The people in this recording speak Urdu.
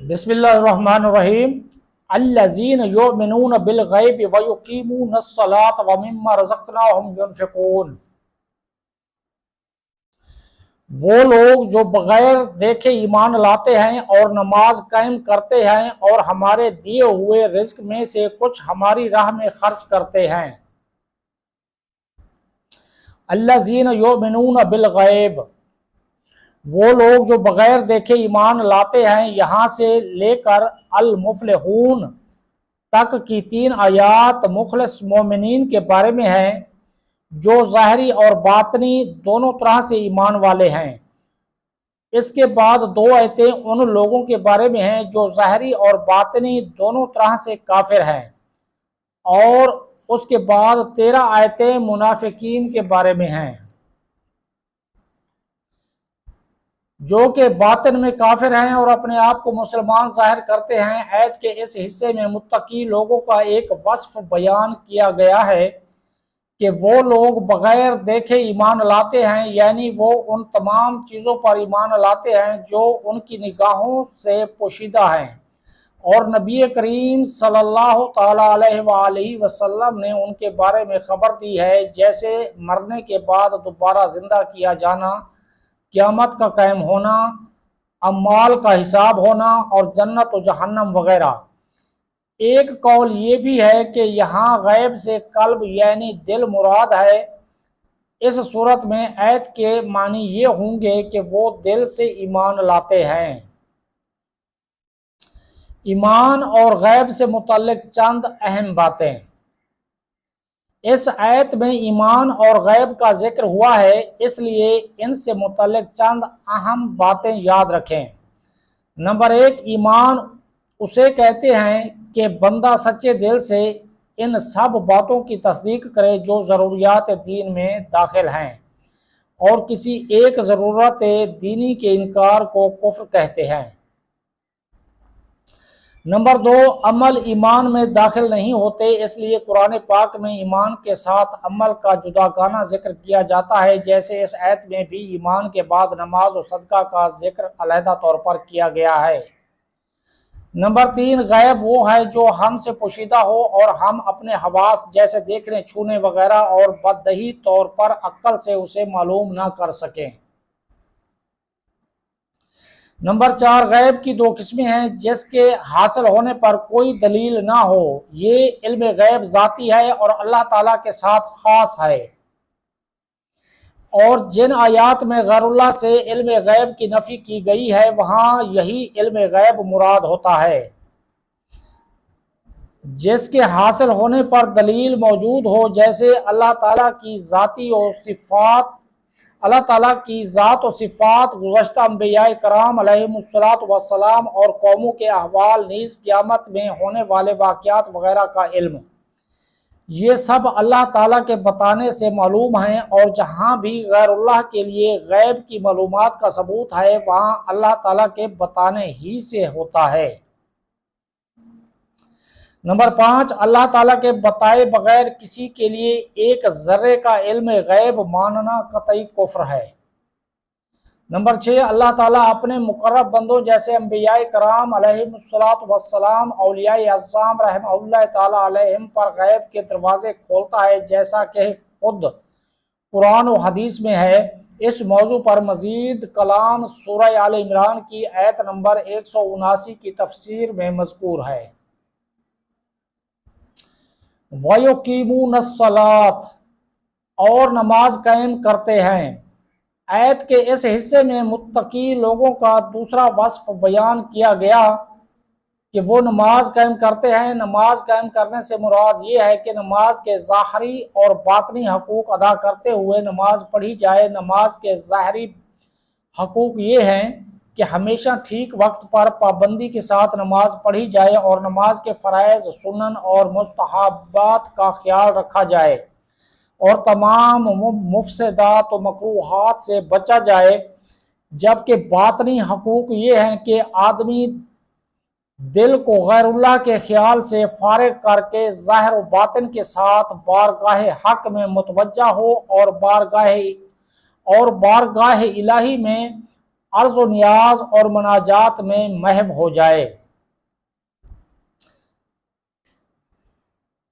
بسم اللہ الرحمن الرحیم۔ الذین یؤمنون بالغیب ویقیمون الصلاۃ ومما رزقناہم ینفقون۔ وہ لوگ جو بغیر دیکھے ایمان لاتے ہیں اور نماز قائم کرتے ہیں اور ہمارے دیے ہوئے رزق میں سے کچھ ہماری راہ میں خرچ کرتے ہیں۔ الذین یؤمنون بالغیب، وہ لوگ جو بغیر دیکھے ایمان لاتے ہیں، یہاں سے لے کر المفلحون تک کی 3 آیات مخلص مومنین کے بارے میں ہیں، جو ظاہری اور باطنی دونوں طرح سے ایمان والے ہیں۔ اس کے بعد 2 آیتیں ان لوگوں کے بارے میں ہیں جو ظاہری اور باطنی دونوں طرح سے کافر ہیں، اور اس کے بعد 13 آیتیں منافقین کے بارے میں ہیں جو کہ باطن میں کافر ہیں اور اپنے آپ کو مسلمان ظاہر کرتے ہیں۔ آیت کے اس حصے میں متقی لوگوں کا ایک وصف بیان کیا گیا ہے کہ وہ لوگ بغیر دیکھے ایمان لاتے ہیں، یعنی وہ ان تمام چیزوں پر ایمان لاتے ہیں جو ان کی نگاہوں سے پوشیدہ ہیں، اور نبی کریم صلی اللہ تعالی علیہ وآلہ وسلم نے ان کے بارے میں خبر دی ہے، جیسے مرنے کے بعد دوبارہ زندہ کیا جانا، قیامت کا قائم ہونا، اعمال کا حساب ہونا، اور جنت و جہنم وغیرہ۔ ایک قول یہ بھی ہے کہ یہاں غیب سے قلب یعنی دل مراد ہے۔ اس صورت میں آیت کے معنی یہ ہوں گے کہ وہ دل سے ایمان لاتے ہیں۔ ایمان اور غیب سے متعلق چند اہم باتیں۔ اس آیت میں ایمان اور غیب کا ذکر ہوا ہے، اس لیے ان سے متعلق چند اہم باتیں یاد رکھیں۔ نمبر 1، ایمان اسے کہتے ہیں کہ بندہ سچے دل سے ان سب باتوں کی تصدیق کرے جو ضروریات دین میں داخل ہیں، اور کسی ایک ضرورت دینی کے انکار کو کفر کہتے ہیں۔ نمبر 2، عمل ایمان میں داخل نہیں ہوتے، اس لیے قرآن پاک میں ایمان کے ساتھ عمل کا جداگانہ ذکر کیا جاتا ہے، جیسے اس آیت میں بھی ایمان کے بعد نماز و صدقہ کا ذکر علیحدہ طور پر کیا گیا ہے۔ نمبر 3، غیب وہ ہے جو ہم سے پوشیدہ ہو اور ہم اپنے حواس جیسے دیکھنے، چھونے وغیرہ اور بدیہی طور پر عقل سے اسے معلوم نہ کر سکیں۔ نمبر 4، غیب کی 2 قسمیں ہیں جس کے حاصل ہونے پر کوئی دلیل نہ ہو۔ یہ علم غیب ذاتی ہے اور اللہ تعالیٰ کے ساتھ خاص ہے، اور جن آیات میں غیر اللہ سے علم غیب کی نفی کی گئی ہے وہاں یہی علم غیب مراد ہوتا ہے جس کے حاصل ہونے پر دلیل موجود ہو، جیسے اللہ تعالیٰ کی ذات و صفات، گزشتہ انبیاء کرام علیہم السلام اور قوموں کے احوال، نیز قیامت میں ہونے والے واقعات وغیرہ کا علم۔ یہ سب اللہ تعالیٰ کے بتانے سے معلوم ہیں، اور جہاں بھی غیر اللہ کے لیے غیب کی معلومات کا ثبوت ہے وہاں اللہ تعالیٰ کے بتانے ہی سے ہوتا ہے۔ نمبر 5، اللہ تعالیٰ کے بتائے بغیر کسی کے لیے ایک ذرے کا علم غیب ماننا قطعی کفر ہے۔ نمبر 6، اللہ تعالیٰ اپنے مقرب بندوں جیسے انبیاء کرام علیہم السلام، اولیاء اعظام رحمہ اللہ تعالیٰ علیہم پر غیب کے دروازے کھولتا ہے، جیسا کہ خود قرآن و حدیث میں ہے۔ اس موضوع پر مزید کلام سورہ آل عمران کی آیت نمبر 179 کی تفسیر میں مذکور ہے۔ وَيُقِيمُونَ الصَّلَاةَ، اور نماز قائم کرتے ہیں۔ آیت کے اس حصے میں متقی لوگوں کا دوسرا وصف بیان کیا گیا کہ وہ نماز قائم کرتے ہیں۔ نماز قائم کرنے سے مراد یہ ہے کہ نماز کے ظاہری اور باطنی حقوق ادا کرتے ہوئے نماز پڑھی جائے۔ نماز کے ظاہری حقوق یہ ہیں کہ ہمیشہ ٹھیک وقت پر پابندی کے ساتھ نماز پڑھی جائے، اور نماز کے فرائض، سنن اور مستحبات کا خیال رکھا جائے، اور تمام مفسدات و مکروہات سے بچا جائے۔ جبکہ باطنی حقوق یہ ہیں کہ آدمی دل کو غیر اللہ کے خیال سے فارغ کر کے ظاہر و باطن کے ساتھ بارگاہ حق میں متوجہ ہو، اور بارگاہ الہی میں عرض و نیاز اور مناجات میں محو ہو جائے۔